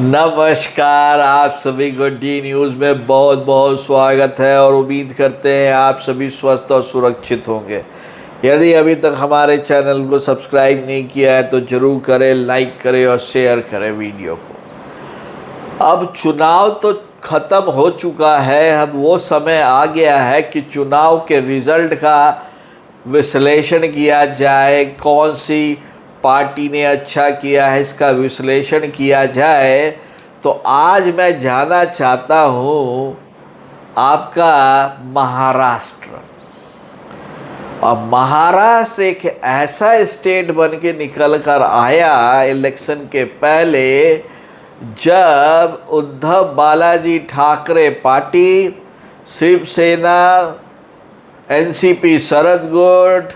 नमस्कार, आप सभी को डी न्यूज़ में बहुत बहुत स्वागत है और उम्मीद करते हैं आप सभी स्वस्थ और सुरक्षित होंगे। यदि अभी तक हमारे चैनल को सब्सक्राइब नहीं किया है तो ज़रूर करें, लाइक करें और शेयर करें वीडियो को। अब चुनाव तो ख़त्म हो चुका है, अब वो समय आ गया है कि चुनाव के रिज़ल्ट का विश्लेषण किया जाए। कौन सी पार्टी ने अच्छा किया है इसका विश्लेषण किया जाए। तो आज मैं जानना चाहता हूँ आपका महाराष्ट्र। अब महाराष्ट्र एक ऐसा स्टेट बन के निकल कर आया इलेक्शन के पहले, जब उद्धव बालाजी ठाकरे पार्टी, शिवसेना, एनसीपी शरद गुट,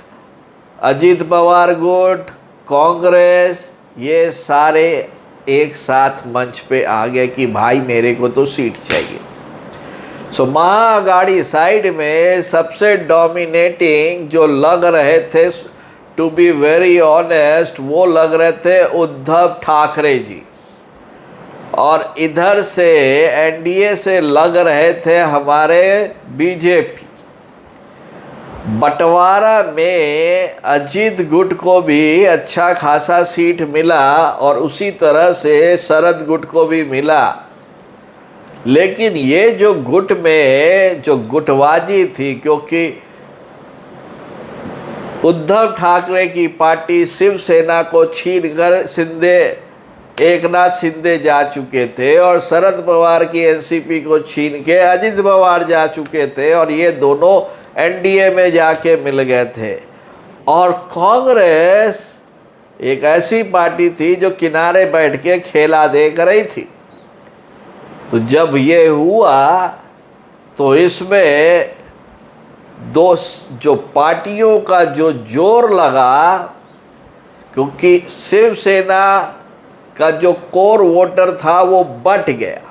अजित पवार गुट, कांग्रेस, ये सारे एक साथ मंच पे आ गए कि भाई मेरे को तो सीट चाहिए। सो महाअघाड़ी साइड में सबसे डोमिनेटिंग जो लग रहे थे, टू बी वेरी ऑनेस्ट, वो लग रहे थे उद्धव ठाकरे जी, और इधर से एनडीए से लग रहे थे हमारे बीजेपी। बंटवारा में अजित गुट को भी अच्छा खासा सीट मिला और उसी तरह से शरद गुट को भी मिला। लेकिन ये जो गुट में जो गुटबाजी थी, क्योंकि उद्धव ठाकरे की पार्टी शिवसेना को छीनकर एकनाथ शिंदे जा चुके थे और शरद पवार की एनसीपी को छीन के अजित पवार जा चुके थे, और ये दोनों एनडीए में जाके मिल गए थे। और कांग्रेस एक ऐसी पार्टी थी जो किनारे बैठ के खेला देख रही थी। तो जब ये हुआ तो इसमें दो जो पार्टियों का जो जोर लगा, क्योंकि शिवसेना का जो कोर वोटर था वो बट गया,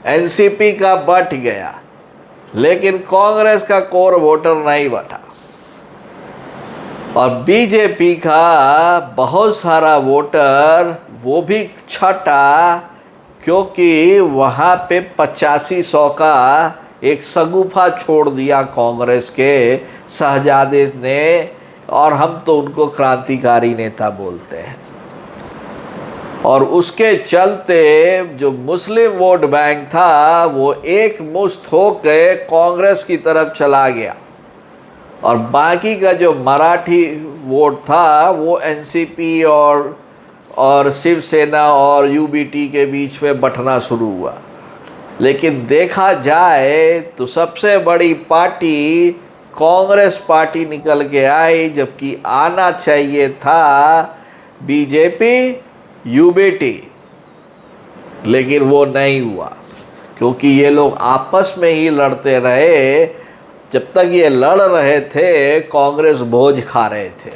एनसीपी का बट गया, लेकिन कांग्रेस का कोर वोटर नहीं बटा। और बीजेपी का बहुत सारा वोटर वो भी छटा, क्योंकि वहाँ पे 8500 का एक शगुफा छोड़ दिया कांग्रेस के शहजादे ने, और हम तो उनको क्रांतिकारी नेता बोलते हैं। और उसके चलते जो मुस्लिम वोट बैंक था वो एक मुश्त होकर कांग्रेस की तरफ चला गया, और बाकी का जो मराठी वोट था वो एनसीपी और शिवसेना और यूबीटी के बीच में बंटना शुरू हुआ। लेकिन देखा जाए तो सबसे बड़ी पार्टी कांग्रेस पार्टी निकल के आई, जबकि आना चाहिए था बीजेपी यूबीटी, लेकिन वो नहीं हुआ, क्योंकि ये लोग आपस में ही लड़ते रहे। जब तक ये लड़ रहे थे कांग्रेस भोज खा रहे थे,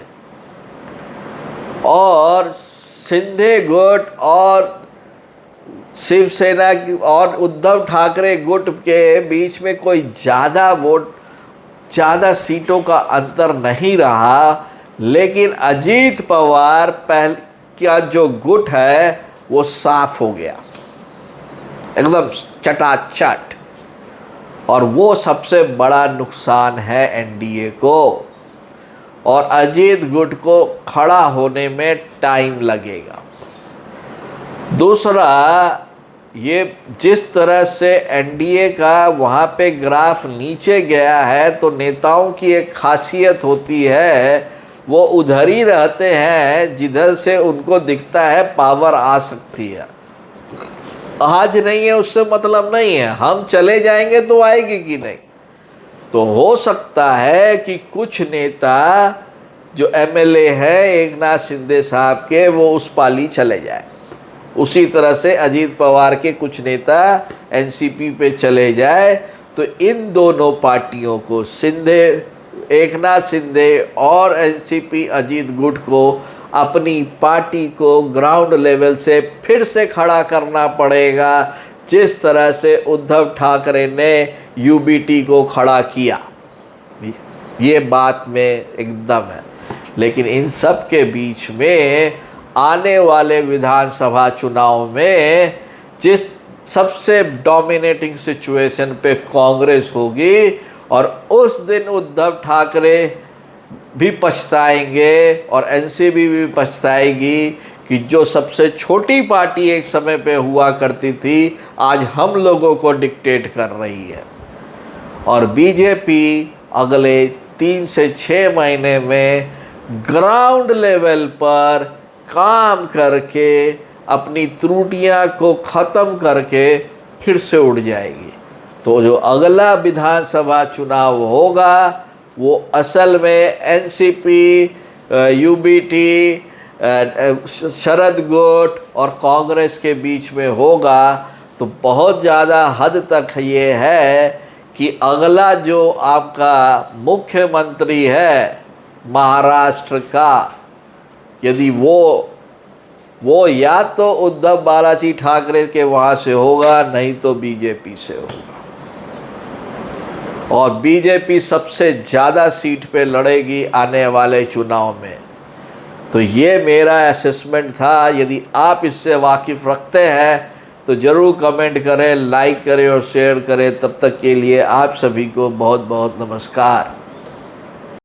और शिंदे गुट और शिवसेना और उद्धव ठाकरे गुट के बीच में कोई ज़्यादा सीटों का अंतर नहीं रहा। लेकिन अजित पवार का जो गुट है वो साफ हो गया एकदम चटाचट, और वो सबसे बड़ा नुकसान है एनडीए को, और अजित गुट को खड़ा होने में टाइम लगेगा। दूसरा, ये जिस तरह से एनडीए का वहाँ पे ग्राफ नीचे गया है, तो नेताओं की एक खासियत होती है, वो उधर ही रहते हैं जिधर से उनको दिखता है पावर आ सकती है। आज नहीं है उससे मतलब नहीं है, हम चले जाएंगे तो आएगी कि नहीं। तो हो सकता है कि कुछ नेता जो एमएलए हैं एकनाथ शिंदे साहब के, वो उस पाली चले जाए। उसी तरह से अजित पवार के कुछ नेता एनसीपी पे चले जाए। तो इन दोनों पार्टियों को, एकनाथ शिंदे और एनसीपी अजित गुट को, अपनी पार्टी को ग्राउंड लेवल से फिर से खड़ा करना पड़ेगा, जिस तरह से उद्धव ठाकरे ने यूबीटी को खड़ा किया। ये बात में एकदम है। लेकिन इन सब के बीच में आने वाले विधानसभा चुनाव में जिस सबसे डोमिनेटिंग सिचुएशन पे कांग्रेस होगी, और उस दिन उद्धव ठाकरे भी पछताएंगे और एनसीपी भी पछताएगी कि जो सबसे छोटी पार्टी एक समय पे हुआ करती थी आज हम लोगों को डिक्टेट कर रही है। और बीजेपी अगले 3 से 6 महीने में ग्राउंड लेवल पर काम करके अपनी त्रुटियां को ख़त्म करके फिर से उड़ जाएगी। तो जो अगला विधानसभा चुनाव होगा वो असल में एनसीपी, यूबीटी, शरद गुट और कांग्रेस के बीच में होगा। तो बहुत ज़्यादा हद तक ये है कि अगला जो आपका मुख्यमंत्री है महाराष्ट्र का, यदि वो या तो उद्धव बालाजी ठाकरे के वहाँ से होगा, नहीं तो बीजेपी से होगा। और बीजेपी सबसे ज़्यादा सीट पे लड़ेगी आने वाले चुनाव में। तो ये मेरा असेसमेंट था। यदि आप इससे वाकिफ़ रखते हैं तो ज़रूर कमेंट करें, लाइक करें और शेयर करें। तब तक के लिए आप सभी को बहुत बहुत नमस्कार।